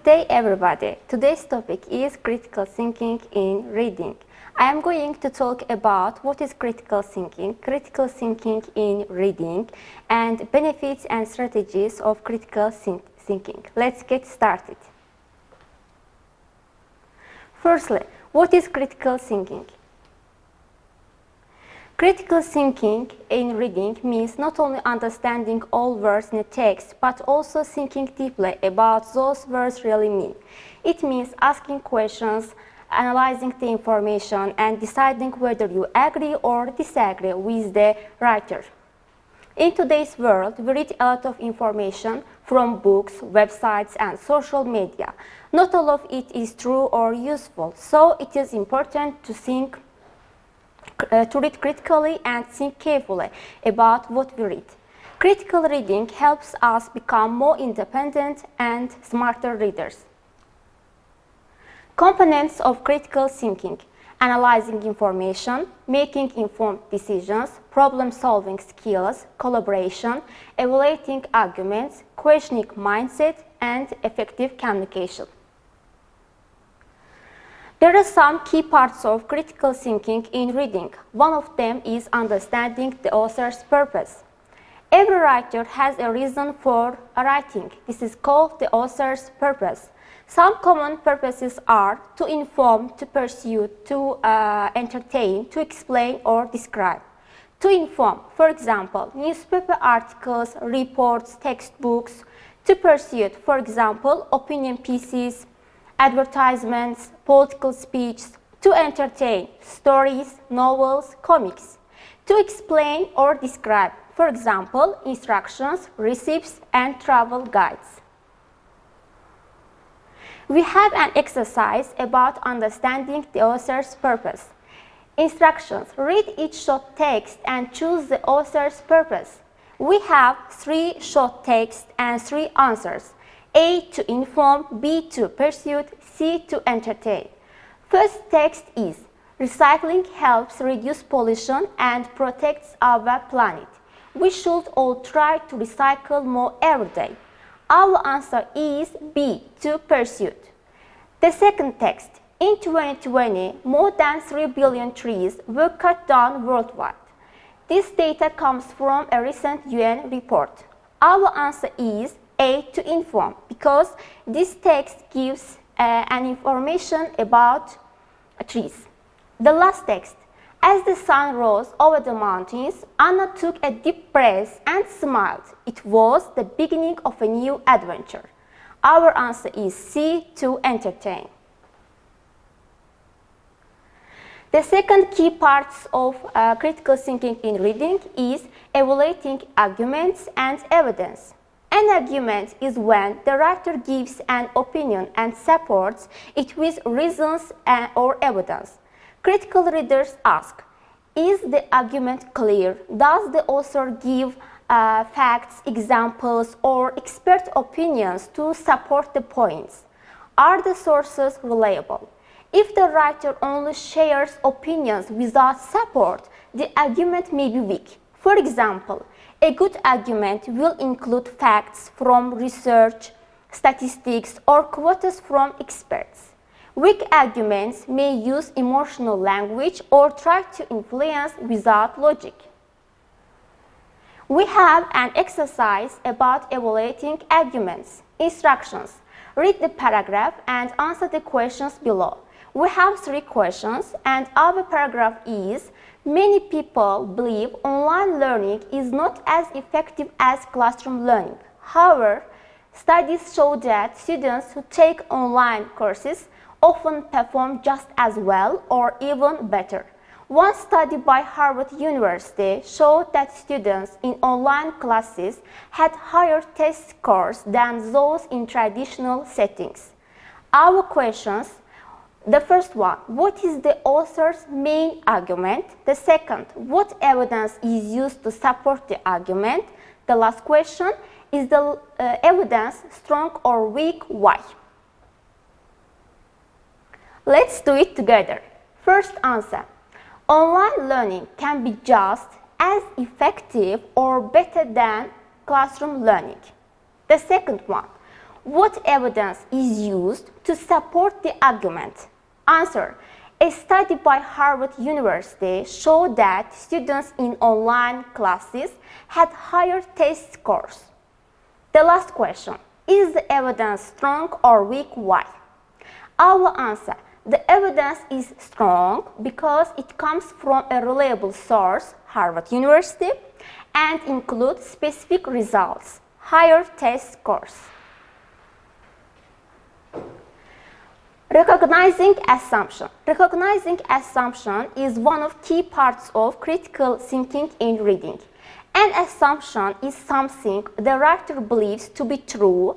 Good day, everybody. Today's topic is critical thinking in reading. I am going to talk about what is critical thinking in reading, and benefits and strategies of critical thinking. Let's get started. Firstly, what is critical thinking? Critical thinking in reading means not only understanding all words in a text, but also thinking deeply about those words really mean. It means asking questions, analyzing the information, and deciding whether you agree or disagree with the writer. In today's world, we read a lot of information from books, websites, and social media. Not all of it is true or useful, so it is important to read critically and think carefully about what we read. Critical reading helps us become more independent and smarter readers. Components of critical thinking: analyzing information, making informed decisions, problem-solving skills, collaboration, evaluating arguments, questioning mindset, and effective communication. There are some key parts of critical thinking in reading. One of them is understanding the author's purpose. Every writer has a reason for writing. This is called the author's purpose. Some common purposes are to inform, to pursue, to entertain, to explain or describe. To inform, for example, newspaper articles, reports, textbooks. To pursue, for example, opinion pieces, advertisements, political speeches. To entertain, stories, novels, comics. To explain or describe, for example, instructions, recipes, and travel guides. We have an exercise about understanding the author's purpose. Instructions: read each short text and choose the author's purpose. We have 3 short texts and 3 answers. A, to inform, B, to pursue, C, to entertain. First text is: recycling helps reduce pollution and protects our planet. We should all try to recycle more every day. Our answer is B, to pursue. The second text: in 2020, more than 3 billion trees were cut down worldwide. This data comes from a recent UN report. Our answer is A, to inform, because this text gives an information about trees. The last text: as the sun rose over the mountains, Anna took a deep breath and smiled. It was the beginning of a new adventure. Our answer is C, to entertain. The second key part of critical thinking in reading is evaluating arguments and evidence. An argument is when the writer gives an opinion and supports it with reasons or evidence. Critical readers ask: is the argument clear? Does the author give facts, examples, or expert opinions to support the points? Are the sources reliable? If the writer only shares opinions without support, the argument may be weak. For example, a good argument will include facts from research, statistics, or quotes from experts. Weak arguments may use emotional language or try to influence without logic. We have an exercise about evaluating arguments. Instructions: read the paragraph and answer the questions below. We have 3 questions, and our paragraph is: many people believe online learning is not as effective as classroom learning. However, studies show that students who take online courses often perform just as well or even better. One study by Harvard University showed that students in online classes had higher test scores than those in traditional settings. Our questions: the first one: what is the author's main argument? The second: what evidence is used to support the argument? The last question: is the evidence strong or weak? Why? Let's do it together. First answer: online learning can be just as effective or better than classroom learning. The second one: What evidence is used to support the argument? Answer. A study by Harvard University showed that students in online classes had higher test scores. The last question. Is the evidence strong or weak? Why? Our answer. The evidence is strong because it comes from a reliable source, Harvard University, and includes specific results, higher test scores. Recognizing assumption. Recognizing assumption is one of key parts of critical thinking in reading. An assumption is something the writer believes to be true,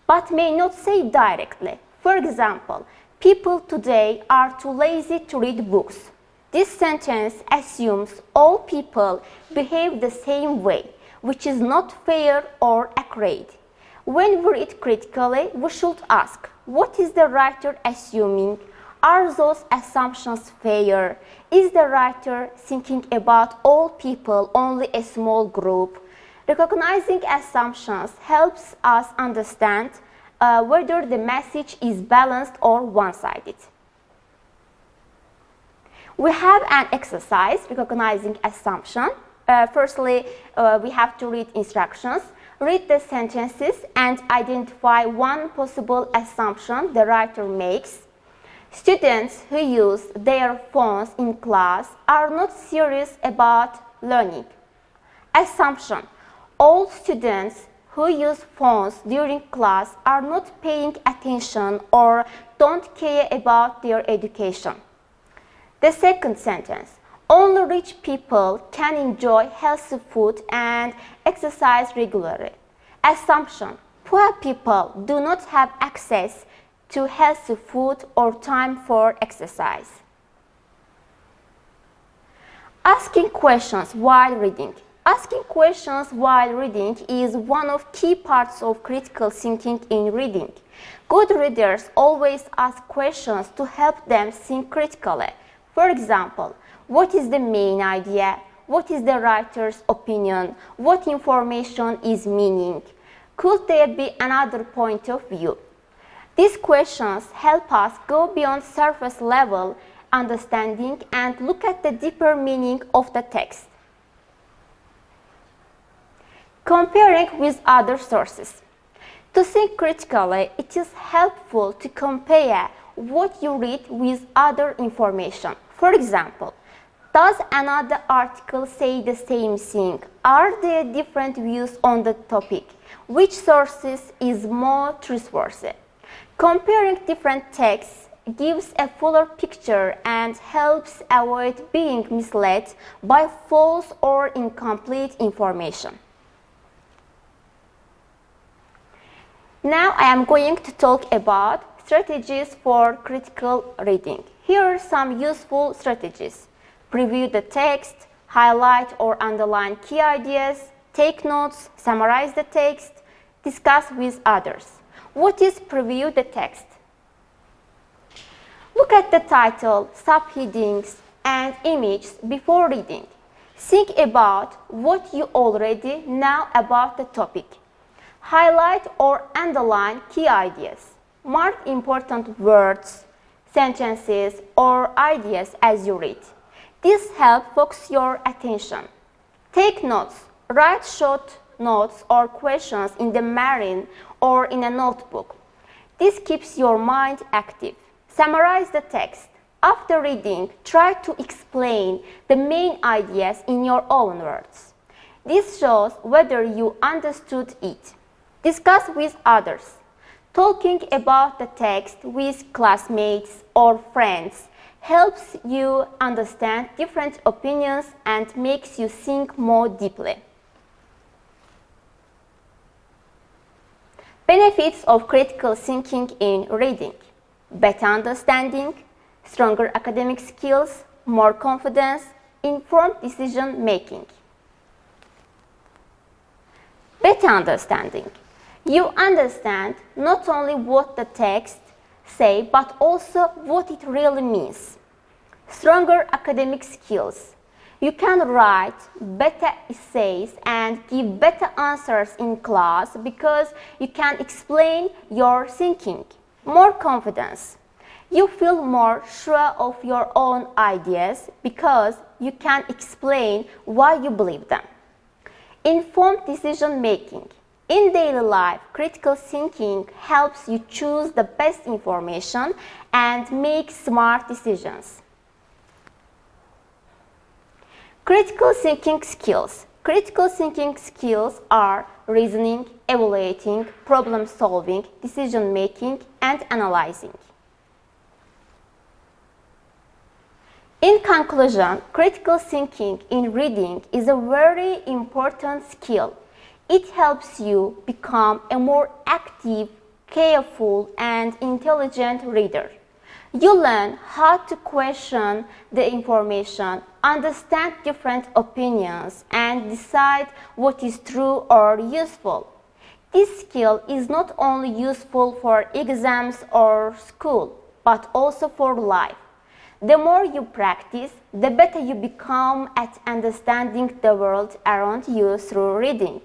but may not say directly. For example, people today are too lazy to read books. This sentence assumes all people behave the same way, which is not fair or accurate. When we read critically, we should ask, what is the writer assuming? Are those assumptions fair? Is the writer thinking about all people, only a small group? Recognizing assumptions helps us understand whether the message is balanced or one-sided. We have an exercise, recognizing assumption. Firstly, we have to read instructions. Read the sentences and identify one possible assumption the writer makes. Students who use their phones in class are not serious about learning. Assumption. All students who use phones during class are not paying attention or don't care about their education. The second sentence. Only rich people can enjoy healthy food and exercise regularly. Assumption. Poor people do not have access to healthy food or time for exercise. Asking questions while reading. Asking questions while reading is one of key parts of critical thinking in reading. Good readers always ask questions to help them think critically. For example, what is the main idea? What is the writer's opinion? What information is meaning? Could there be another point of view? These questions help us go beyond surface level understanding and look at the deeper meaning of the text. Comparing with other sources. To think critically, it is helpful to compare what you read with other information. For example, does another article say the same thing? Are there different views on the topic? Which sources is more trustworthy? Comparing different texts gives a fuller picture and helps avoid being misled by false or incomplete information. Now I am going to talk about strategies for critical reading. Here are some useful strategies. Preview the text, highlight or underline key ideas, take notes, summarize the text, discuss with others. What is preview the text? Look at the title, subheadings, and images before reading. Think about what you already know about the topic. Highlight or underline key ideas. Mark important words, sentences, or ideas as you read. This helps focus your attention. Take notes. Write short notes or questions in the margin or in a notebook. This keeps your mind active. Summarize the text. After reading, try to explain the main ideas in your own words. This shows whether you understood it. Discuss with others. Talking about the text with classmates or friends helps you understand different opinions and makes you think more deeply. Benefits of critical thinking in reading: better understanding, stronger academic skills, more confidence, informed decision making. Better understanding. You understand not only what the text says, but also what it really means. Stronger academic skills. You can write better essays and give better answers in class because you can explain your thinking. More confidence. You feel more sure of your own ideas because you can explain why you believe them. Informed decision making. In daily life, critical thinking helps you choose the best information and make smart decisions. Critical thinking skills. Critical thinking skills are reasoning, evaluating, problem solving, decision making, and analyzing. In conclusion, critical thinking in reading is a very important skill. It helps you become a more active, careful, and intelligent reader. You learn how to question the information, understand different opinions, and decide what is true or useful. This skill is not only useful for exams or school, but also for life. The more you practice, the better you become at understanding the world around you through reading.